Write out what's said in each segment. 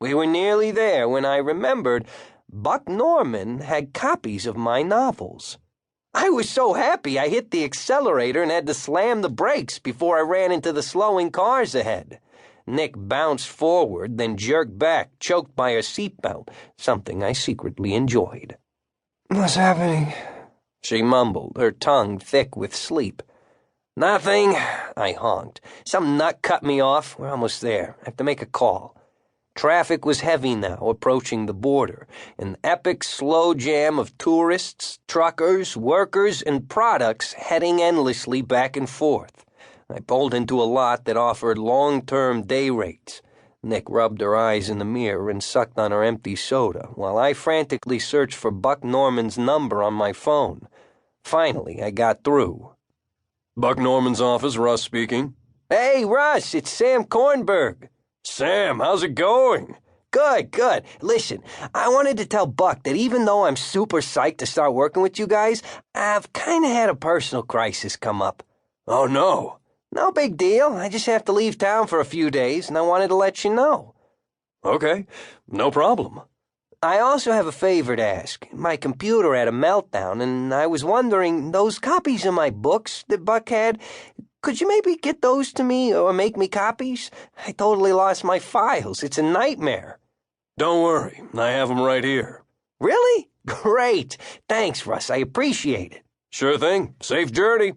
We were nearly there when I remembered Buck Norman had copies of my novels. I was so happy I hit the accelerator and had to slam the brakes before I ran into the slowing cars ahead. Nick bounced forward, then jerked back, choked by her seatbelt, something I secretly enjoyed. "What's happening?" she mumbled, her tongue thick with sleep. "Nothing," I honked. "Some nut cut me off. We're almost there. I have to make a call." Traffic was heavy now, approaching the border, an epic slow jam of tourists, truckers, workers, and products heading endlessly back and forth. I pulled into a lot that offered long-term day rates. Nick rubbed her eyes in the mirror and sucked on her empty soda, while I frantically searched for Buck Norman's number on my phone. Finally, I got through. "Buck Norman's office, Russ speaking." "Hey, Russ, it's Sam Kornberg." "Sam, how's it going?" Good. Listen, I wanted to tell Buck that even though I'm super psyched to start working with you guys, I've kind of had a personal crisis come up." "Oh, no." "No big deal. I just have to leave town for a few days, and I wanted to let you know." "Okay, no problem." "I also have a favor to ask. My computer had a meltdown, and I was wondering, those copies of my books that Buck had, could you maybe get those to me or make me copies? I totally lost my files. It's a nightmare." "Don't worry, I have them right here." "Really? Great. Thanks, Russ. I appreciate it." "Sure thing. Safe journey."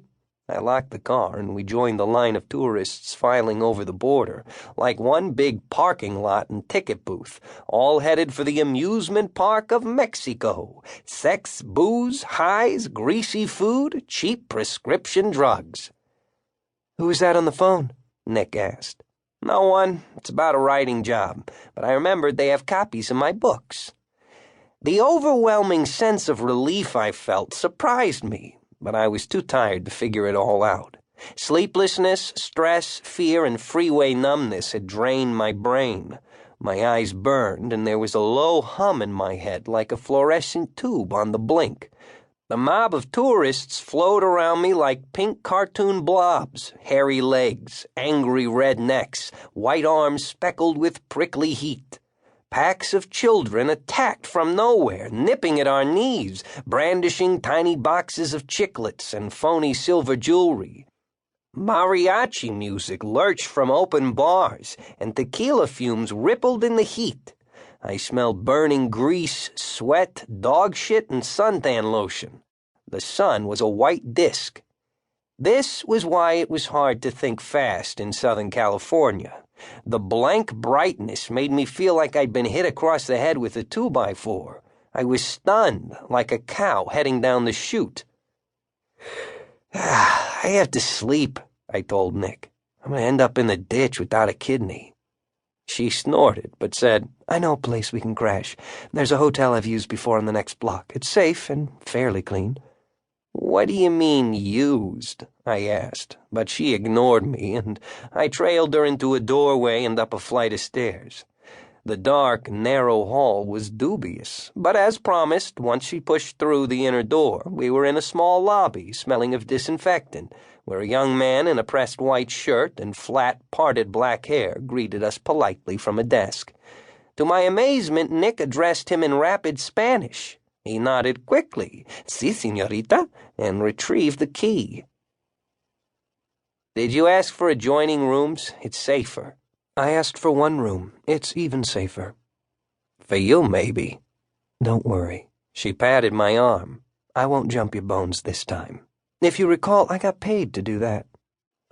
I locked the car, and we joined the line of tourists filing over the border, like one big parking lot and ticket booth, all headed for the amusement park of Mexico. Sex, booze, highs, greasy food, cheap prescription drugs. "Who was that on the phone?" Nick asked. "No one. It's about a writing job, but I remembered they have copies of my books." The overwhelming sense of relief I felt surprised me, but I was too tired to figure it all out. Sleeplessness, stress, fear, and freeway numbness had drained my brain. My eyes burned, and there was a low hum in my head like a fluorescent tube on the blink. The mob of tourists flowed around me like pink cartoon blobs, hairy legs, angry red necks, white arms speckled with prickly heat. Packs of children attacked from nowhere, nipping at our knees, brandishing tiny boxes of chiclets and phony silver jewelry. Mariachi music lurched from open bars, and tequila fumes rippled in the heat. I smelled burning grease, sweat, dog shit, and suntan lotion. The sun was a white disk. This was why it was hard to think fast in Southern California. The blank brightness made me feel like I'd been hit across the head with a 2x4. I was stunned, like a cow heading down the chute. "I have to sleep," I told Nick. "I'm going to end up in the ditch without a kidney." She snorted, but said, "I know a place we can crash. There's a hotel I've used before on the next block. It's safe and fairly clean." "What do you mean, used?" I asked, but she ignored me, and I trailed her into a doorway and up a flight of stairs. The dark, narrow hall was dubious, but as promised, once she pushed through the inner door, we were in a small lobby smelling of disinfectant, where a young man in a pressed white shirt and flat, parted black hair greeted us politely from a desk. To my amazement, Nick addressed him in rapid Spanish. He nodded quickly, "Sí, señorita," and retrieved the key. "Did you ask for adjoining rooms? It's safer." "I asked for one room. It's even safer." "For you, maybe." "Don't worry." She patted my arm. "I won't jump your bones this time. If you recall, I got paid to do that."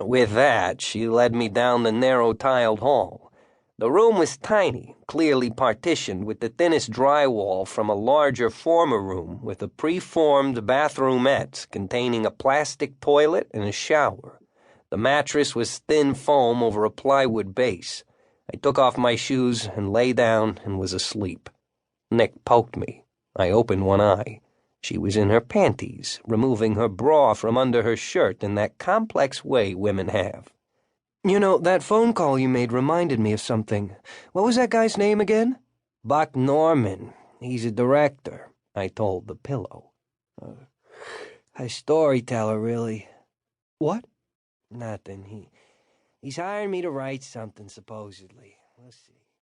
With that, she led me down the narrow tiled hall. The room was tiny, clearly partitioned with the thinnest drywall from a larger former room with a preformed bathroomette containing a plastic toilet and a shower. The mattress was thin foam over a plywood base. I took off my shoes and lay down and was asleep. Nick poked me. I opened one eye. She was in her panties, removing her bra from under her shirt in that complex way women have. "You know, that phone call you made reminded me of something. What was that guy's name again?" "Buck Norman. He's a director," I told the pillow. A storyteller, really." "What?" "Nothing. He's hired me to write something, supposedly. We'll see."